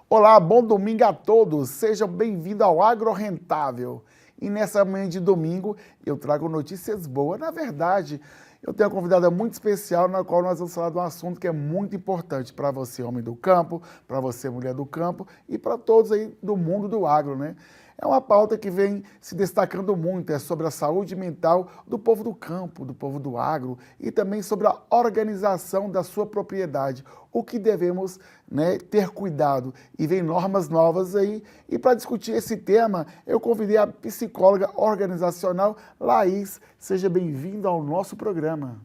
Olá, bom domingo a todos, sejam bem-vindos ao Agro Rentável. E nessa manhã de domingo eu trago notícias boas. Na verdade, eu tenho uma convidada muito especial na qual nós vamos falar de um assunto que é muito importante para você, homem do campo, para você, mulher do campo e para todos aí do mundo do agro, né? É uma pauta que vem se destacando muito, é sobre a saúde mental do povo do campo, do povo do agro e também sobre a organização da sua propriedade, o que devemos, né, ter cuidado. E vem normas novas aí. E para discutir esse tema, eu convidei a psicóloga organizacional Laís. Seja bem-vinda ao nosso programa.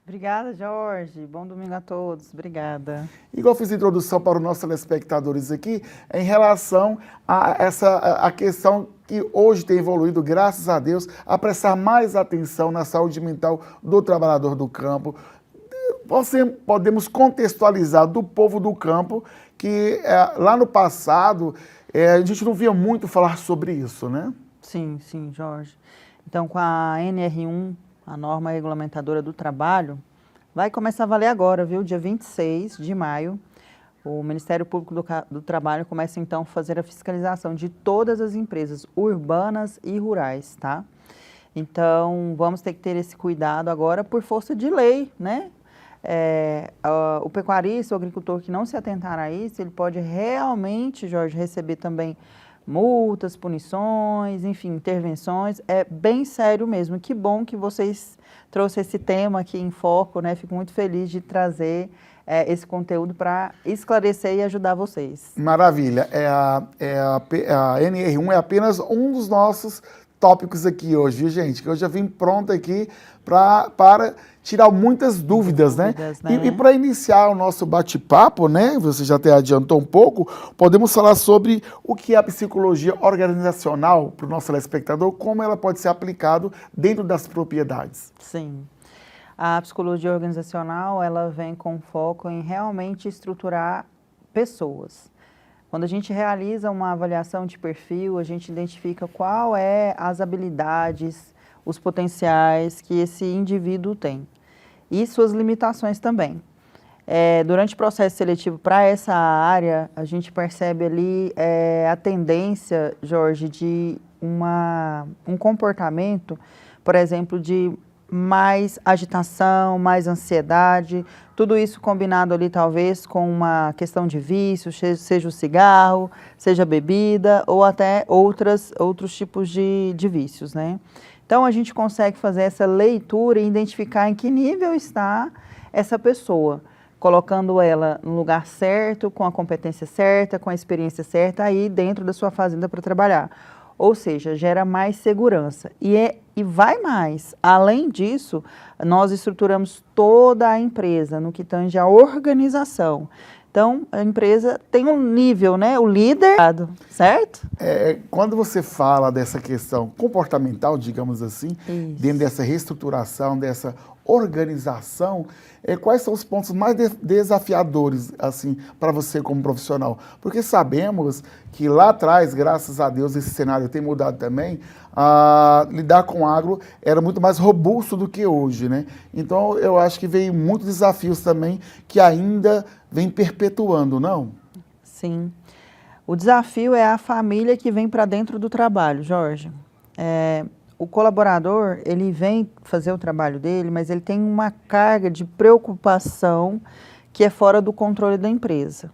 Obrigada, Jorge. Bom domingo a todos. Obrigada. Igual fiz a introdução para os nossos telespectadores aqui, em relação a questão que hoje tem evoluído, graças a Deus, a prestar mais atenção na saúde mental do trabalhador do campo. Podemos contextualizar do povo do campo que lá no passado a gente não via muito falar sobre isso, né? Sim, Jorge. Então, com a NR1, a norma regulamentadora do trabalho, vai começar a valer agora, viu? Dia 26 de maio, o Ministério Público do Trabalho começa então a fazer a fiscalização de todas as empresas urbanas e rurais, tá? Então, vamos ter que ter esse cuidado agora por força de lei, né? O pecuarista, o agricultor que não se atentar a isso, ele pode realmente, Jorge, receber também multas, punições, enfim, intervenções. É bem sério mesmo. Que bom que vocês trouxeram esse tema aqui em foco, né? Fico muito feliz de trazer esse conteúdo para esclarecer e ajudar vocês. Maravilha. A NR1 é apenas um dos nossos tópicos aqui hoje, viu, gente? Que eu já vim pronto aqui para tirar muitas dúvidas, né? E para iniciar o nosso bate-papo, né? Você já até adiantou um pouco, podemos falar sobre o que é a psicologia organizacional para o nosso telespectador, como ela pode ser aplicada dentro das propriedades. Sim. A psicologia organizacional, ela vem com foco em realmente estruturar pessoas. Quando a gente realiza uma avaliação de perfil, a gente identifica qual é as habilidades, os potenciais que esse indivíduo tem e suas limitações também. Durante o processo seletivo para essa área, a gente percebe ali a tendência, Jorge, de um comportamento, por exemplo, de mais agitação, mais ansiedade, tudo isso combinado ali talvez com uma questão de vício, seja o cigarro, seja a bebida ou até outros tipos de vícios, né? Então a gente consegue fazer essa leitura e identificar em que nível está essa pessoa, colocando ela no lugar certo, com a competência certa, com a experiência certa aí dentro da sua fazenda para trabalhar. Ou seja, gera mais segurança. E vai mais. Além disso, nós estruturamos toda a empresa no que tange à organização. Então, a empresa tem um nível, né? O líder, certo? Quando você fala dessa questão comportamental, digamos assim, isso, dentro dessa reestruturação, dessa organização, quais são os pontos mais desafiadores assim para você como profissional? Porque sabemos que lá atrás, graças a Deus, esse cenário tem mudado também, lidar com agro era muito mais robusto do que hoje, né? Então, eu acho que veio muitos desafios também que ainda vem perpetuando, não? Sim. O desafio é a família que vem para dentro do trabalho, Jorge. O colaborador, ele vem fazer o trabalho dele, mas ele tem uma carga de preocupação que é fora do controle da empresa.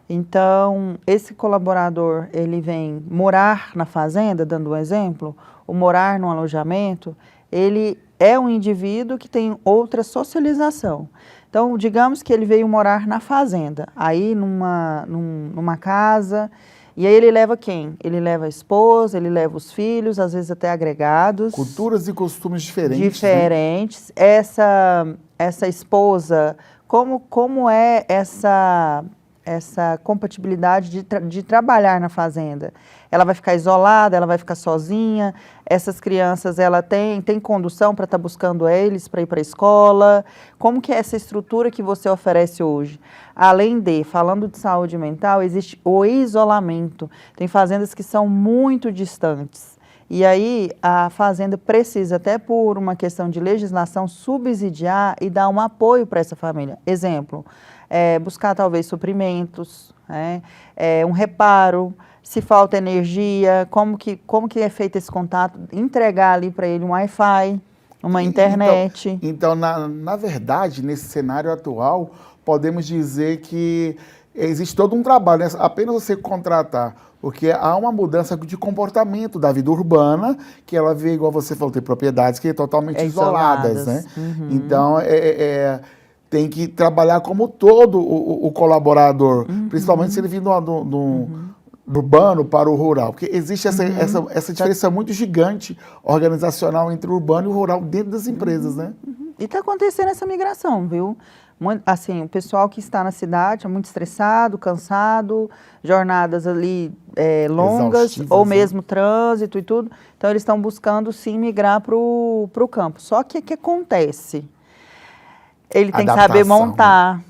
Então, esse colaborador, ele vem morar na fazenda, dando um exemplo, ou morar num alojamento, ele é um indivíduo que tem outra socialização. Então, digamos que ele veio morar na fazenda, aí numa casa, e aí ele leva quem? Ele leva a esposa, ele leva os filhos, às vezes até agregados. Culturas e costumes diferentes. Diferentes. Né? Essa esposa, como é essa essa compatibilidade de trabalhar na fazenda. Ela vai ficar isolada, ela vai ficar sozinha, essas crianças, ela tem condução para estar buscando eles para ir para a escola? Como que é essa estrutura que você oferece hoje? Além de, falando de saúde mental, existe o isolamento. Tem fazendas que são muito distantes. E aí a fazenda precisa, até por uma questão de legislação, subsidiar e dar um apoio para essa família. Exemplo, buscar talvez suprimentos, um reparo, se falta energia, como que é feito esse contato, entregar ali para ele um Wi-Fi, uma internet. Então na verdade, nesse cenário atual, podemos dizer que existe todo um trabalho, né? Apenas você contratar, porque há uma mudança de comportamento da vida urbana, que ela vê, igual você falou, tem propriedades que são totalmente isoladas, né? Uhum. Então, tem que trabalhar como todo o colaborador, principalmente se ele vir do urbano para o rural, porque existe essa diferença muito gigante organizacional entre o urbano e o rural dentro das empresas, né? E está acontecendo essa migração, viu? Assim, o pessoal que está na cidade é muito estressado, cansado, jornadas ali longas, ou mesmo trânsito e tudo. Então, eles estão buscando, sim, migrar para o campo. Só que o que acontece? Ele tem que saber montar,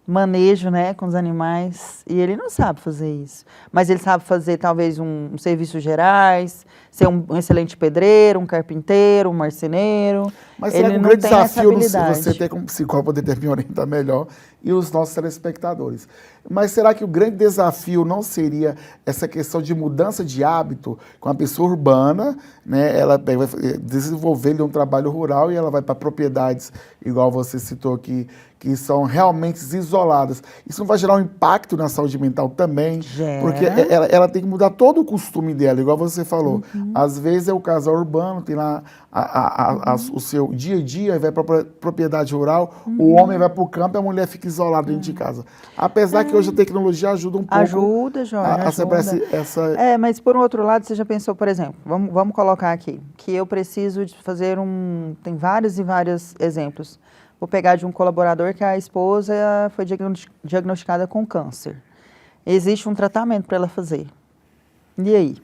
manejo, né, com os animais, e ele não sabe fazer isso. Mas ele sabe fazer, talvez, um serviços gerais, ser um excelente pedreiro, um carpinteiro, um marceneiro. Mas será que o grande desafio você ter como psicólogo poder me orientar melhor e os nossos telespectadores? Mas será que o grande desafio não seria essa questão de mudança de hábito com a pessoa urbana, né? Ela vai desenvolver um trabalho rural e ela vai para propriedades, igual você citou aqui, que são realmente isoladas. Isso não vai gerar um impacto na saúde mental também? Gera. Porque ela tem que mudar todo o costume dela, igual você falou. Às vezes é o casal urbano, tem lá o seu dia a dia, vai para a propriedade rural, o homem vai para o campo e a mulher fica isolada dentro de casa. Apesar que hoje a tecnologia ajuda um pouco. Ajuda, Jorge, mas por um outro lado, você já pensou, por exemplo, vamos colocar aqui, que eu preciso de fazer tem vários e vários exemplos. Vou pegar de um colaborador que a esposa foi diagnosticada com câncer. Existe um tratamento para ela fazer. E aí?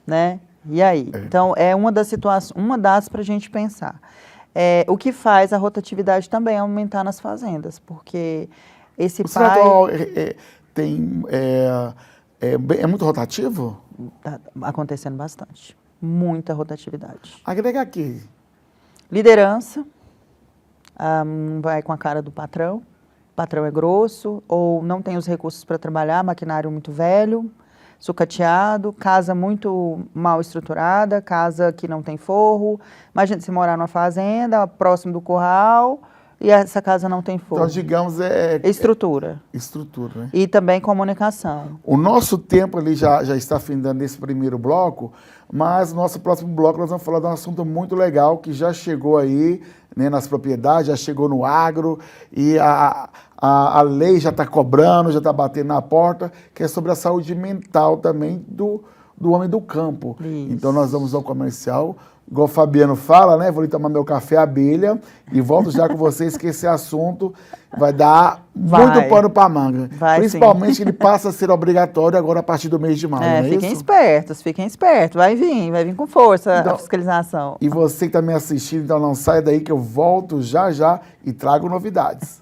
Né? E aí? Então, é uma das situações, uma das para a gente pensar. O que faz a rotatividade também aumentar nas fazendas, porque esse pai... atual é muito rotativo? Está acontecendo bastante. Muita rotatividade. Agrega aqui. Liderança. Vai com a cara do patrão. O patrão é grosso, ou não tem os recursos para trabalhar, maquinário muito velho, sucateado, casa muito mal estruturada, casa que não tem forro. Imagina se morar numa fazenda, próximo do curral, e essa casa não tem forro. Então, digamos, estrutura. Estrutura, né? E também comunicação. O nosso tempo ali já está findando nesse primeiro bloco, mas no nosso próximo bloco nós vamos falar de um assunto muito legal que já chegou aí, né, nas propriedades, já chegou no agro, e a lei já está cobrando, já está batendo na porta, que é sobre a saúde mental também do homem do campo. Isso. Então nós vamos ao comercial, igual o Fabiano fala, né? Vou ali tomar meu café abelha e volto já com vocês, que esse assunto vai dar muito pano para manga. Principalmente que ele passa a ser obrigatório agora a partir do mês de maio, não é fiquem isso? Fiquem espertos. Vai vir com força a fiscalização. E você que está me assistindo, então não sai daí que eu volto já e trago novidades.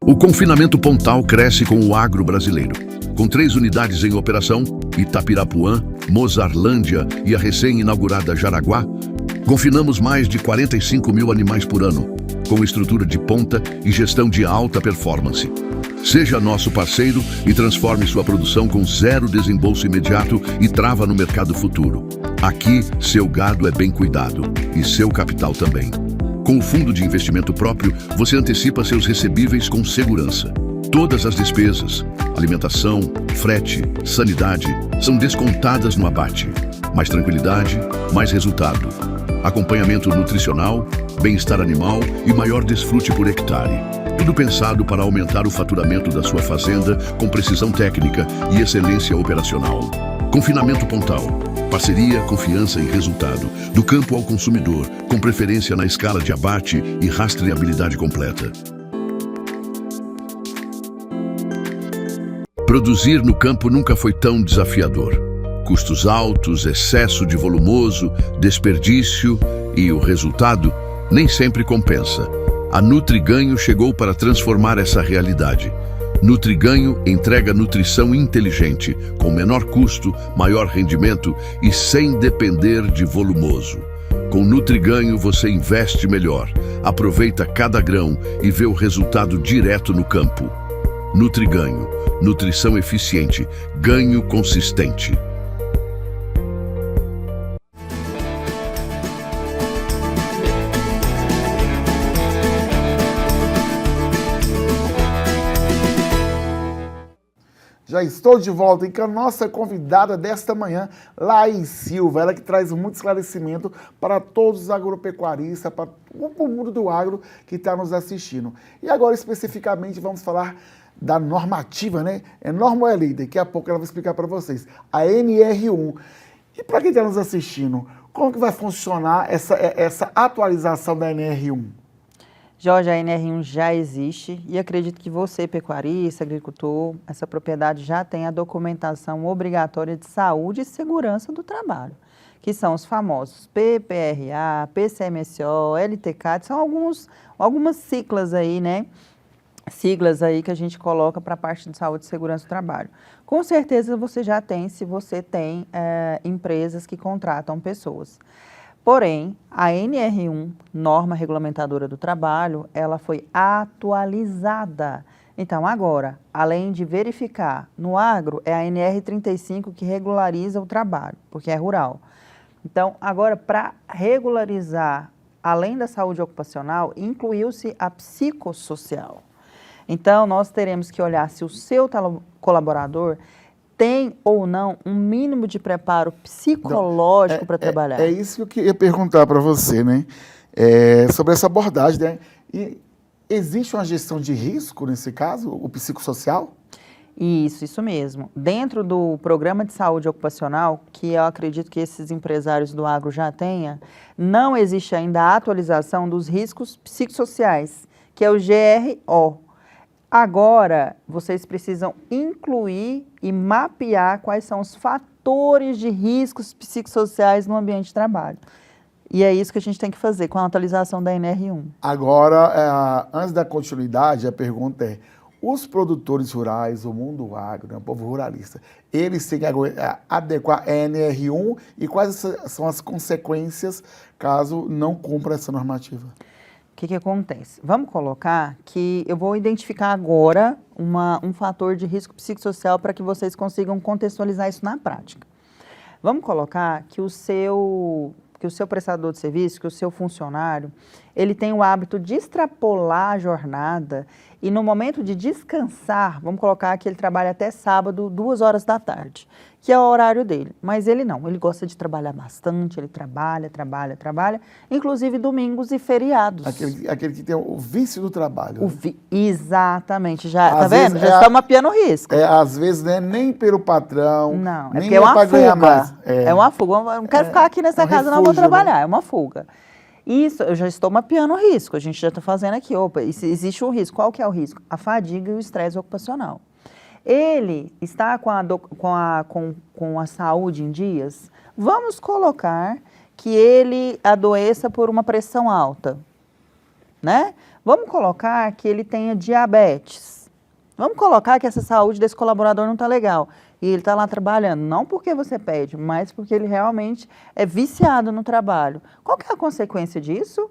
O confinamento Pontal cresce com o agro brasileiro. Com 3 unidades em operação, Itapirapuã, Mozarlândia e a recém-inaugurada Jaraguá, confinamos mais de 45 mil animais por ano, com estrutura de ponta e gestão de alta performance. Seja nosso parceiro e transforme sua produção com 0 desembolso imediato e trava no mercado futuro. Aqui, seu gado é bem cuidado e seu capital também. Com o fundo de investimento próprio, você antecipa seus recebíveis com segurança. Todas as despesas, alimentação, frete, sanidade, são descontadas no abate. Mais tranquilidade, mais resultado. Acompanhamento nutricional, bem-estar animal e maior desfrute por hectare. Tudo pensado para aumentar o faturamento da sua fazenda com precisão técnica e excelência operacional. Confinamento Pontal. Parceria, confiança e resultado. Do campo ao consumidor, com preferência na escala de abate e rastreabilidade completa. Produzir no campo nunca foi tão desafiador. Custos altos, excesso de volumoso, desperdício e o resultado nem sempre compensa. A Nutriganho chegou para transformar essa realidade. Nutriganho entrega nutrição inteligente, com menor custo, maior rendimento e sem depender de volumoso. Com Nutriganho você investe melhor, aproveita cada grão e vê o resultado direto no campo. Nutriganho, nutrição eficiente, ganho consistente. Já estou de volta e com a nossa convidada desta manhã, Laís Silva, ela que traz muito esclarecimento para todos os agropecuaristas, para o mundo do agro que está nos assistindo. E agora, especificamente, vamos falar da normativa, né? É norma ou é lei? Daqui a pouco ela vai explicar para vocês. A NR1. E para quem está nos assistindo, como que vai funcionar essa atualização da NR1? Jorge, a NR1 já existe e acredito que você, pecuarista, agricultor, essa propriedade já tem a documentação obrigatória de saúde e segurança do trabalho, que são os famosos PPRA, PCMSO, LTCAT, são algumas siglas aí, né? Siglas aí que a gente coloca para a parte de saúde e segurança do trabalho. Com certeza você já tem, se você tem empresas que contratam pessoas. Porém, a NR1, norma regulamentadora do trabalho, ela foi atualizada. Então, agora, além de verificar no agro, é a NR35 que regulariza o trabalho, porque é rural. Então, agora, para regularizar, além da saúde ocupacional, incluiu-se a psicossocial. Então, nós teremos que olhar se o seu colaborador tem ou não um mínimo de preparo psicológico para trabalhar. É isso que eu queria perguntar para você, né? Sobre essa abordagem, né? E existe uma gestão de risco nesse caso, o psicossocial? Isso mesmo. Dentro do programa de saúde ocupacional, que eu acredito que esses empresários do agro já tenham, não existe ainda a atualização dos riscos psicossociais, que é o GRO. Agora, vocês precisam incluir e mapear quais são os fatores de riscos psicossociais no ambiente de trabalho. E é isso que a gente tem que fazer com a atualização da NR1. Agora, antes da continuidade, a pergunta é, os produtores rurais, o mundo agro, né, o povo ruralista, eles têm que adequar a NR1 e quais são as consequências caso não cumpra essa normativa? O que acontece? Vamos colocar que eu vou identificar agora um fator de risco psicossocial para que vocês consigam contextualizar isso na prática. Vamos colocar que o seu prestador de serviço, que o seu funcionário, ele tem o hábito de extrapolar a jornada e no momento de descansar, vamos colocar que ele trabalha até sábado, 2 horas da tarde, que é o horário dele. Mas ele não, ele gosta de trabalhar bastante, ele trabalha, inclusive domingos e feriados. Aquele que tem o vício do trabalho. Exatamente, já, tá vendo? Já está mapeando o risco. Às vezes não é nem pelo patrão, não, nem porque é uma fuga. É uma fuga, eu não quero ficar aqui nessa casa, não vou trabalhar, né? É uma fuga. Isso, eu já estou mapeando o risco, a gente já está fazendo aqui, existe um risco. Qual que é o risco? A fadiga e o estresse ocupacional. Ele está com a saúde em dias, vamos colocar que ele adoeça por uma pressão alta, né? Vamos colocar que ele tenha diabetes. Vamos colocar que essa saúde desse colaborador não está legal. E ele está lá trabalhando, não porque você pede, mas porque ele realmente é viciado no trabalho. Qual que é a consequência disso?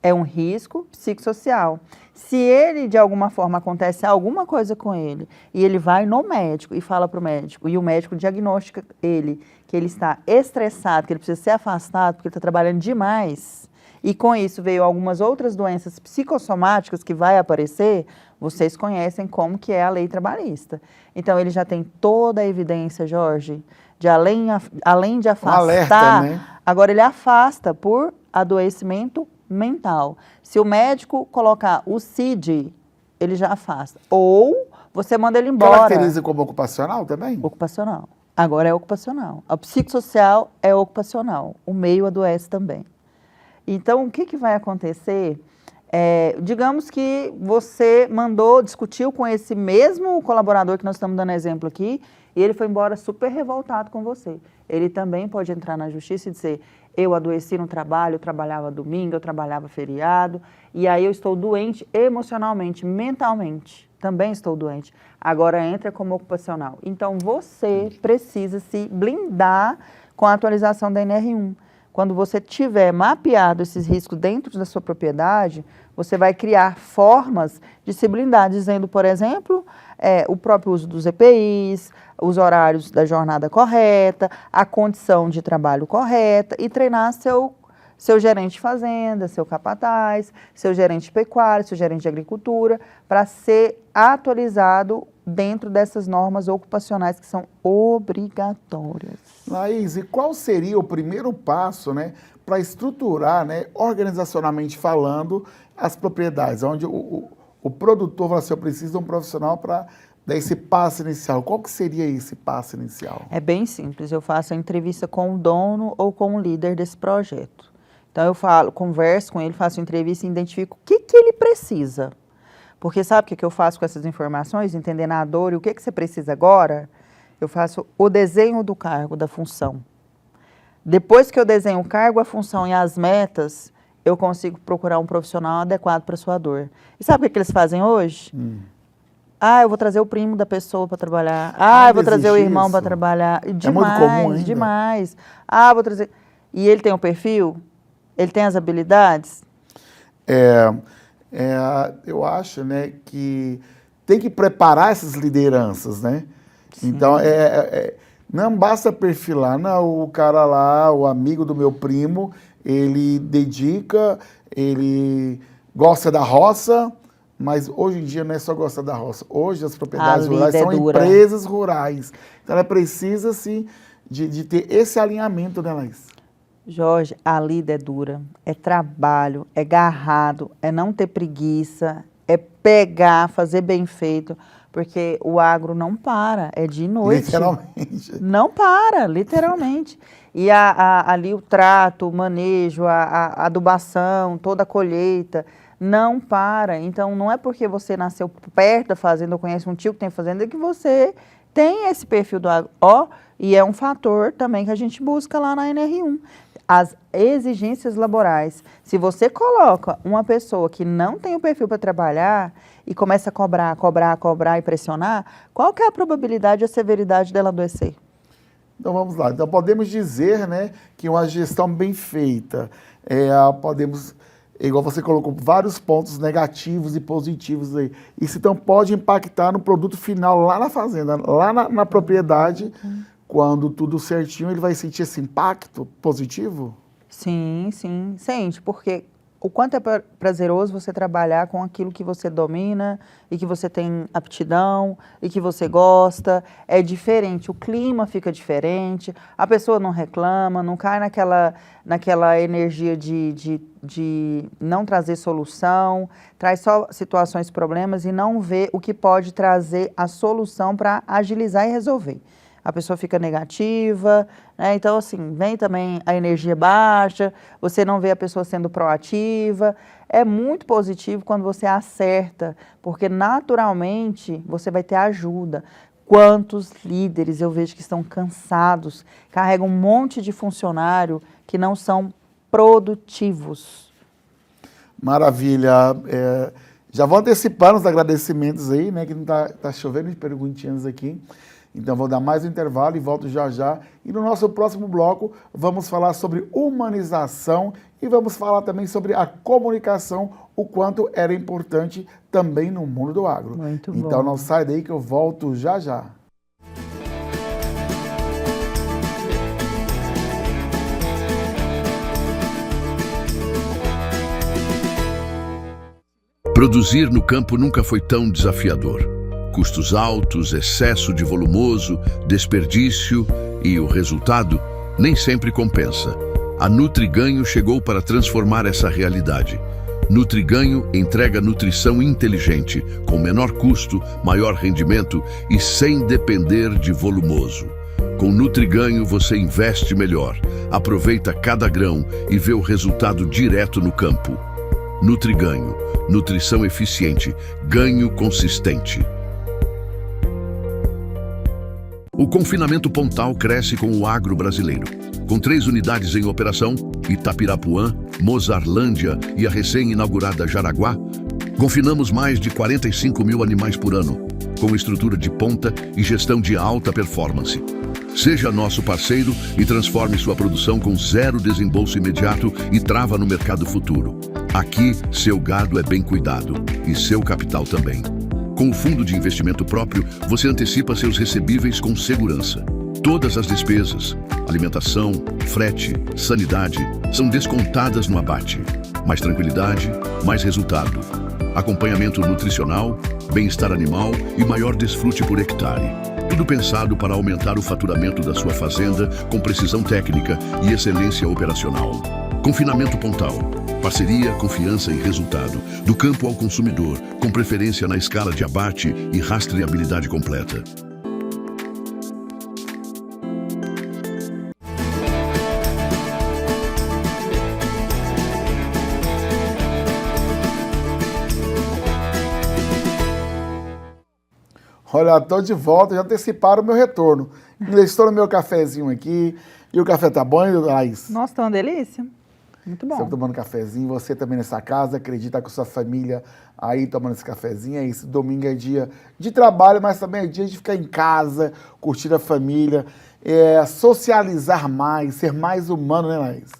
É um risco psicossocial. Se ele, de alguma forma, acontece alguma coisa com ele, e ele vai no médico e fala para o médico, e o médico diagnostica ele, que ele está estressado, que ele precisa ser afastado, porque ele está trabalhando demais, e com isso veio algumas outras doenças psicossomáticas que vai aparecer, vocês conhecem como que é a lei trabalhista. Então, ele já tem toda a evidência, Jorge, de além de afastar, alerta, né? Agora ele afasta por adoecimento mental. Se o médico colocar o CID, ele já afasta. Ou você manda ele embora. Caracteriza como ocupacional também? Ocupacional. Agora é ocupacional. A psicossocial é ocupacional. O meio adoece também. Então, o que vai acontecer? Digamos que você discutiu com esse mesmo colaborador que nós estamos dando exemplo aqui, e ele foi embora super revoltado com você. Ele também pode entrar na justiça e dizer, eu adoeci no trabalho, eu trabalhava domingo, eu trabalhava feriado, e aí eu estou doente emocionalmente, mentalmente, também estou doente. Agora entra como ocupacional. Então, você precisa se blindar com a atualização da NR1. Quando você tiver mapeado esses riscos dentro da sua propriedade, você vai criar formas de se blindar, dizendo, por exemplo, o próprio uso dos EPIs, os horários da jornada correta, a condição de trabalho correta e treinar seu gerente de fazenda, seu capataz, seu gerente de pecuária, seu gerente de agricultura, para ser atualizado dentro dessas normas ocupacionais que são obrigatórias. Laís, e qual seria o primeiro passo, né, para estruturar, né, organizacionalmente falando, as propriedades, onde o produtor fala assim, eu preciso de um profissional para dar esse passo inicial. Qual que seria esse passo inicial? É bem simples, eu faço a entrevista com o dono ou com o líder desse projeto. Então eu converso com ele, faço entrevista e identifico o que ele precisa. Porque sabe o que eu faço com essas informações? Entendendo a dor e o que você precisa agora? Eu faço o desenho do cargo, da função. Depois que eu desenho o cargo, a função e as metas, eu consigo procurar um profissional adequado para a sua dor. E sabe o que eles fazem hoje? Eu vou trazer o primo da pessoa para trabalhar. Eu vou trazer o irmão para trabalhar. Demais, é muito comum ainda. Demais. Vou trazer... E ele tem o perfil? Ele tem as habilidades? Eu acho, né, que tem que preparar essas lideranças, né? Sim. Então, não basta perfilar, não, o cara lá, o amigo do meu primo, ele dedica, ele gosta da roça, mas hoje em dia não é só gostar da roça. Hoje as propriedades rurais são empresas rurais. Então ela precisa, sim, de ter esse alinhamento, né, Laís? Jorge, a lida é dura, é trabalho, é garrado, é não ter preguiça, é pegar, fazer bem feito, porque o agro não para, é de noite. Literalmente. Não para, literalmente. E ali o trato, o manejo, a adubação, toda a colheita, não para. Então, não é porque você nasceu perto da fazenda ou conhece um tio que tem fazenda que você tem esse perfil do agro. E é um fator também que a gente busca lá na NR1. As exigências laborais. Se você coloca uma pessoa que não tem o perfil para trabalhar e começa a cobrar e pressionar, qual que é a probabilidade e a severidade dela adoecer? Então vamos lá. Então podemos dizer, né, que uma gestão bem feita, podemos, igual você colocou, vários pontos negativos e positivos aí. Isso então pode impactar no produto final lá na fazenda, lá na propriedade. Quando tudo certinho, ele vai sentir esse impacto positivo? Sim, sente, porque o quanto é prazeroso você trabalhar com aquilo que você domina e que você tem aptidão e que você gosta, é diferente, o clima fica diferente, a pessoa não reclama, não cai naquela energia de não trazer solução, traz só situações, problemas e não vê o que pode trazer a solução para agilizar e resolver. A pessoa fica negativa, né? Então, assim, vem também a energia baixa, você não vê a pessoa sendo proativa. É muito positivo quando você acerta, porque naturalmente você vai ter ajuda. Quantos líderes eu vejo que estão cansados, carregam um monte de funcionário que não são produtivos. Maravilha. Já vou antecipando os agradecimentos aí, né? Que não tá chovendo de perguntinhas aqui. Então, vou dar mais um intervalo e volto já já. E no nosso próximo bloco, vamos falar sobre humanização e vamos falar também sobre a comunicação, o quanto era importante também no mundo do agro. Muito bom. Então, não sai daí que eu volto já já. Produzir no campo nunca foi tão desafiador. Custos altos, excesso de volumoso, desperdício e o resultado nem sempre compensa. A Nutriganho chegou para transformar essa realidade. Nutriganho entrega nutrição inteligente, com menor custo, maior rendimento e sem depender de volumoso. Com Nutriganho você investe melhor, aproveita cada grão e vê o resultado direto no campo. Nutriganho, nutrição eficiente, ganho consistente. O confinamento Pontal cresce com o agro brasileiro. Com 3 unidades em operação, Itapirapuã, Mozarlândia e a recém-inaugurada Jaraguá, confinamos mais de 45 mil animais por ano, com estrutura de ponta e gestão de alta performance. Seja nosso parceiro e transforme sua produção com 0 desembolso imediato e trava no mercado futuro. Aqui, seu gado é bem cuidado e seu capital também. Com o fundo de investimento próprio, você antecipa seus recebíveis com segurança. Todas as despesas, alimentação, frete, sanidade, são descontadas no abate. Mais tranquilidade, mais resultado. Acompanhamento nutricional, bem-estar animal e maior desfrute por hectare. Tudo pensado para aumentar o faturamento da sua fazenda com precisão técnica e excelência operacional. Confinamento Pontal. Parceria, confiança e resultado. Do campo ao consumidor, com preferência na escala de abate e rastreabilidade completa. Olha, estou de volta, já anteciparam o meu retorno. Estou no meu cafezinho aqui. E o café tá bom, Laís? Nossa, tá uma delícia. Muito bom. Você tomando cafezinho, você também nessa casa, acredita com sua família aí tomando esse cafezinho. É isso, domingo é dia de trabalho, mas também é dia de ficar em casa, curtir a família, socializar mais, ser mais humano, né, Laís?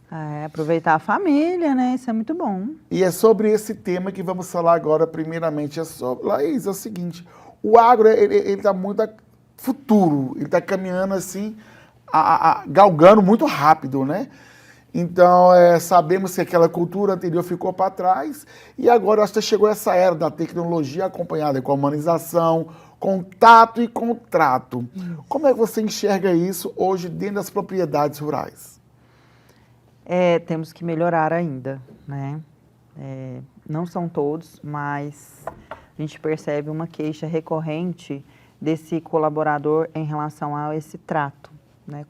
Aproveitar a família, né? Isso é muito bom. E é sobre esse tema que vamos falar agora, primeiramente. Laís, é o seguinte, o agro, ele tá muito futuro, ele tá caminhando assim, galgando muito rápido, né? Então, sabemos que aquela cultura anterior ficou para trás e agora acho que chegou essa era da tecnologia acompanhada com a humanização, contato e contrato. Como é que você enxerga isso hoje dentro das propriedades rurais? Temos que melhorar ainda, né? Não são todos, mas a gente percebe uma queixa recorrente desse colaborador em relação a esse trato, né?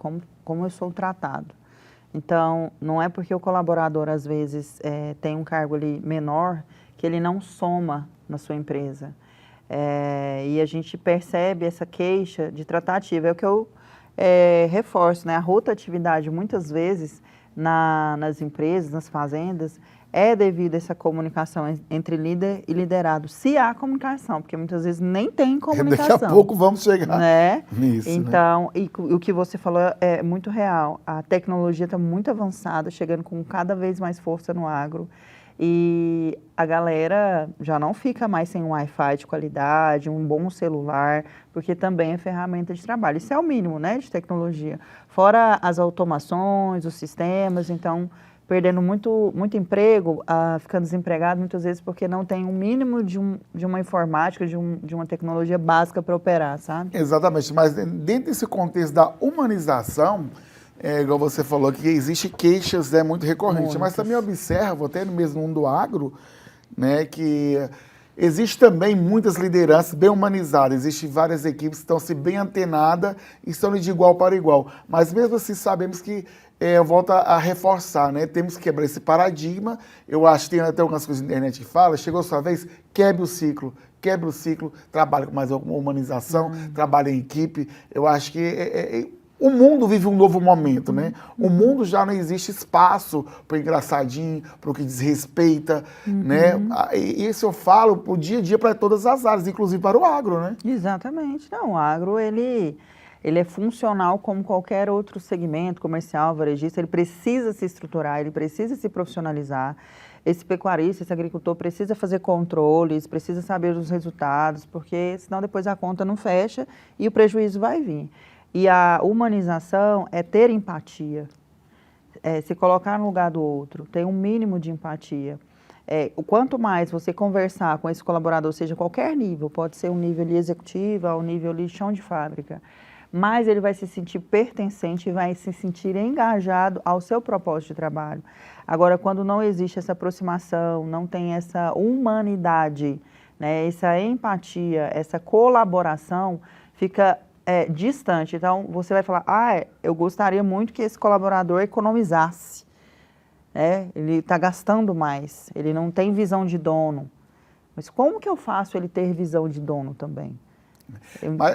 Como eu sou tratado. Então, não é porque o colaborador, às vezes, tem um cargo ali menor, que ele não soma na sua empresa. E a gente percebe essa queixa de tratativa. É o que eu reforço, né? A rotatividade, muitas vezes, nas empresas, nas fazendas, é devido a essa comunicação entre líder e liderado. Se há comunicação, porque muitas vezes nem tem comunicação. Daqui a pouco vamos chegar nisso. Então, né? E o que você falou é muito real. A tecnologia está muito avançada, chegando com cada vez mais força no agro. E a galera já não fica mais sem um Wi-Fi de qualidade, um bom celular, porque também é ferramenta de trabalho. Isso é o mínimo, né, de tecnologia. Fora as automações, os sistemas, então perdendo muito emprego, ficando desempregado muitas vezes porque não tem um mínimo de uma informática, de uma tecnologia básica para operar, sabe? Exatamente, mas dentro desse contexto da humanização, igual você falou, que existe queixas muito recorrentes, mas também observo, até no mesmo mundo do agro, né, que existe também muitas lideranças bem humanizadas, existem várias equipes que estão bem antenadas e estão de igual para igual, mas mesmo assim sabemos que eu volto a reforçar, né? Temos que quebrar esse paradigma. Eu acho que tem até algumas coisas na internet que fala, chegou a sua vez, quebre o ciclo, trabalhe com mais humanização, trabalhe em equipe. Eu acho que o mundo vive um novo momento, né? O mundo já não existe espaço para o engraçadinho, para o que desrespeita, né? E isso eu falo pro dia a dia para todas as áreas, inclusive para o agro, né? Exatamente. Não, o agro, ele é funcional como qualquer outro segmento comercial, varejista, ele precisa se estruturar, ele precisa se profissionalizar. Esse pecuarista, esse agricultor precisa fazer controles, precisa saber os resultados, porque senão depois a conta não fecha e o prejuízo vai vir. E a humanização é ter empatia, se colocar no lugar do outro, ter um mínimo de empatia. Quanto mais você conversar com esse colaborador, seja qualquer nível, pode ser um nível ali executivo, um nível ali de chão de fábrica, mas ele vai se sentir pertencente e vai se sentir engajado ao seu propósito de trabalho. Agora, quando não existe essa aproximação, não tem essa humanidade, né, essa empatia, essa colaboração, fica distante. Então, você vai falar, eu gostaria muito que esse colaborador economizasse. Ele está gastando mais, ele não tem visão de dono. Mas como que eu faço ele ter visão de dono também?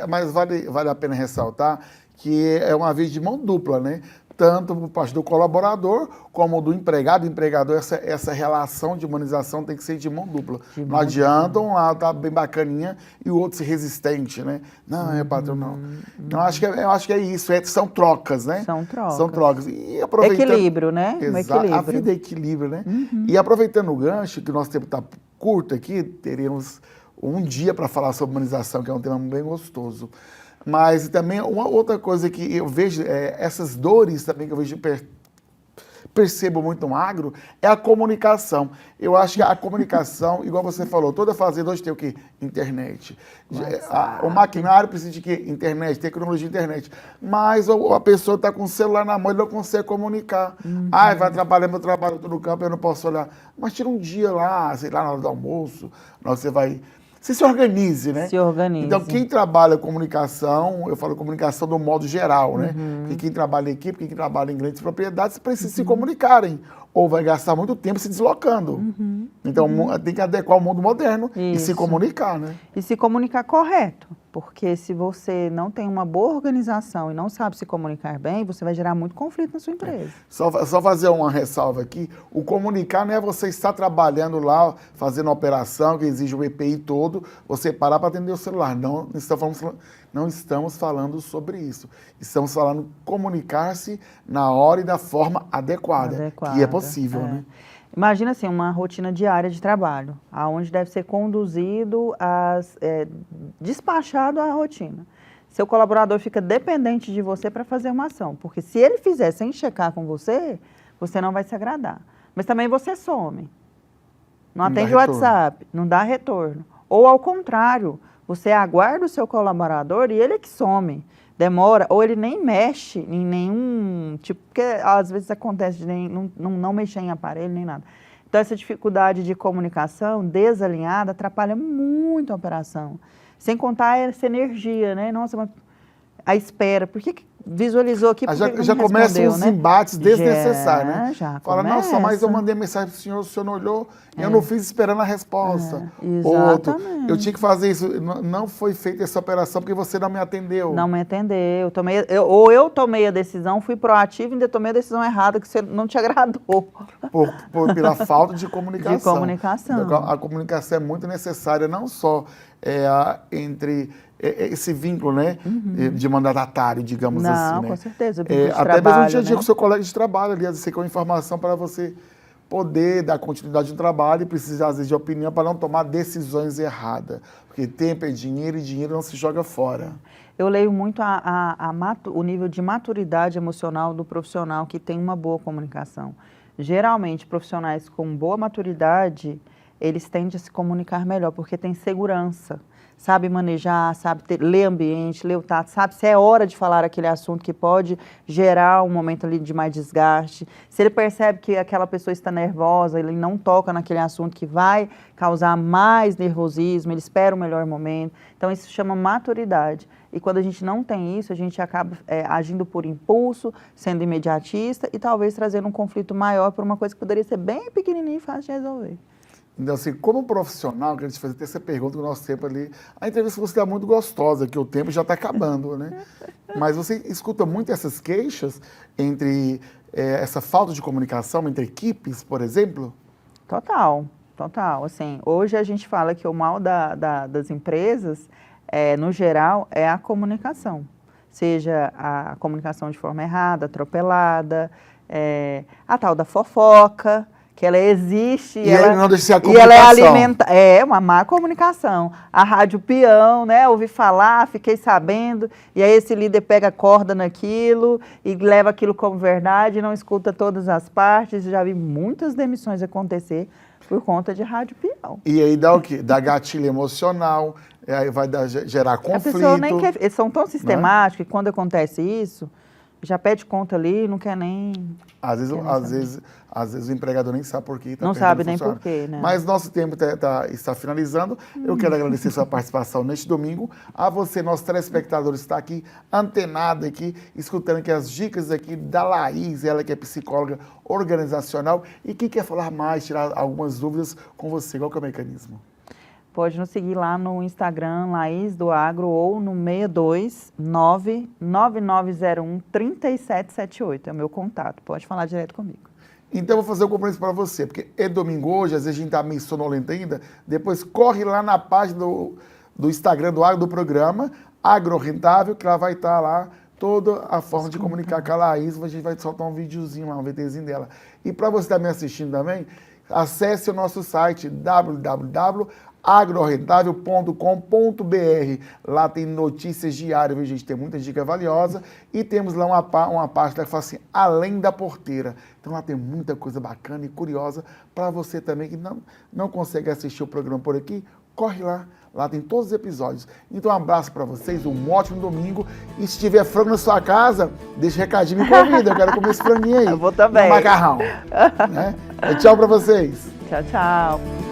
Mas vale a pena ressaltar que é uma via de mão dupla, né? Tanto por parte do colaborador como do empregado. O empregador, essa relação de humanização tem que ser de mão dupla. Não adianta um lá tá bem bacaninha e o outro ser resistente, né? Não, patrão, não. Eu acho que é isso, são trocas, né? São trocas. São trocas. E aproveitando, equilíbrio, né? Exato, a vida é equilíbrio, né? E aproveitando o gancho, que o nosso tempo está curto aqui, teremos um dia para falar sobre humanização, que é um tema bem gostoso. Mas também uma outra coisa que eu vejo, essas dores também que eu vejo, percebo muito no agro, é a comunicação. Eu acho que a comunicação, igual você falou, toda fazenda hoje tem o quê? Internet. O maquinário precisa de quê? Internet, tecnologia internet. Mas a pessoa está com o celular na mão e não consegue comunicar. Vai atrapalhar meu trabalho, eu estou no campo, eu não posso olhar. Mas tira um dia lá, sei lá, na hora do almoço, na hora que você vai... Você se organize, né? Se organize. Então, quem trabalha comunicação, eu falo comunicação do modo geral, né? Porque quem trabalha em equipe, quem trabalha em grandes propriedades, precisa se comunicarem. Ou vai gastar muito tempo se deslocando. Então, tem que adequar ao mundo moderno e se comunicar, né? E se comunicar correto. Porque se você não tem uma boa organização e não sabe se comunicar bem, você vai gerar muito conflito na sua empresa. Só fazer uma ressalva aqui. O comunicar não é você estar trabalhando lá, fazendo uma operação que exige o EPI todo, você parar para atender o celular. Não estamos falando sobre isso. Estamos falando comunicar-se na hora e da forma adequada. Que é possível, né? Imagina assim, uma rotina diária de trabalho, aonde deve ser conduzido, despachado a rotina. Seu colaborador fica dependente de você para fazer uma ação, porque se ele fizer sem checar com você, você não vai se agradar. Mas também você some, não atende o WhatsApp, não dá retorno. Ou ao contrário, você aguarda o seu colaborador e ele é que some. Demora, ou ele nem mexe em nenhum tipo, porque às vezes acontece de não mexer em aparelho nem nada. Então, essa dificuldade de comunicação desalinhada atrapalha muito a operação. Sem contar essa energia, né? Nossa, mas a espera, por que visualizou aqui? Já começam os embates desnecessários, né? Já fala, começa. nossa, mas eu mandei mensagem para o senhor não olhou, eu não fiz esperando a resposta. Exatamente. Outro, eu tinha que fazer isso, não foi feita essa operação porque você não me atendeu. Não me atendeu, eu tomei a decisão, fui proativo e ainda tomei a decisão errada que você não te agradou. Pela falta de comunicação. De comunicação. Então, a comunicação é muito necessária, não só entre esse vínculo, né, de mandatário, digamos assim, né? Com certeza. Até mesmo no dia a dia com o seu colega de trabalho, ali, às vezes, com informação para você poder dar continuidade no trabalho e precisar, às vezes, de opinião para não tomar decisões erradas. Porque tempo é dinheiro e dinheiro não se joga fora. Eu leio muito o nível de maturidade emocional do profissional que tem uma boa comunicação. Geralmente, profissionais com boa maturidade, eles tendem a se comunicar melhor, porque tem segurança. Sabe manejar, sabe ler ambiente, ler o tato, sabe se é hora de falar aquele assunto que pode gerar um momento ali de mais desgaste. Se ele percebe que aquela pessoa está nervosa, ele não toca naquele assunto que vai causar mais nervosismo, ele espera o melhor momento. Então, isso se chama maturidade. E quando a gente não tem isso, a gente acaba agindo por impulso, sendo imediatista e talvez trazendo um conflito maior por uma coisa que poderia ser bem pequenininha e fácil de resolver. Então, assim, como profissional, eu queria te fazer até essa pergunta, o nosso tempo ali... A entrevista você está muito gostosa, que o tempo já está acabando, né? Mas você escuta muito essas queixas entre essa falta de comunicação entre equipes, por exemplo? Total. Assim, hoje a gente fala que o mal das empresas, no geral, é a comunicação. Seja a comunicação de forma errada, atropelada, a tal da fofoca, que ela existe e ela não deixa de ser a comunicação. E ela é alimentada. É uma má comunicação. A rádio peão, né? Ouvi falar, fiquei sabendo, e aí esse líder pega a corda naquilo e leva aquilo como verdade, não escuta todas as partes. Já vi muitas demissões acontecer por conta de rádio peão. E aí dá o quê? Dá gatilho emocional, aí vai gerar conflito. A pessoa nem quer. Eles são tão sistemáticos que quando acontece isso, já pede conta ali, não quer nem... Às vezes, Quer nem às vezes o empregador nem sabe por quê. Não sabe nem por quê, né? Mas nosso tempo está finalizando. Eu quero agradecer sua participação neste domingo. A você, nosso telespectador, está aqui, antenado aqui, escutando aqui as dicas aqui da Laís, ela que é psicóloga organizacional e que quer falar mais, tirar algumas dúvidas com você. Qual que é o mecanismo? Pode nos seguir lá no Instagram, Laís do Agro, ou no 629-9901-3778. É o meu contato. Pode falar direto comigo. Então eu vou fazer um compromisso para você, porque é domingo hoje, às vezes a gente está meio sonolento ainda. Depois corre lá na página do Instagram do Agro do programa, Agro Rentável, que lá vai estar lá toda a forma de comunicar com a Laís. A gente vai soltar um videozinho lá, um VTzinho dela. E para você estar me assistindo também, acesse o nosso site www.agrorentável.com.br. Lá tem notícias diárias, viu, gente? Tem muita dica valiosa. E temos lá uma página que fala assim, Além da Porteira. Então lá tem muita coisa bacana e curiosa para você também que não consegue assistir o programa por aqui. Corre lá. Lá tem todos os episódios. Então, um abraço para vocês, um ótimo domingo. E se tiver frango na sua casa, deixa recadinho e me convida. Eu quero comer esse franguinho aí. Eu vou também. No macarrão. Né? Tchau para vocês. Tchau, tchau.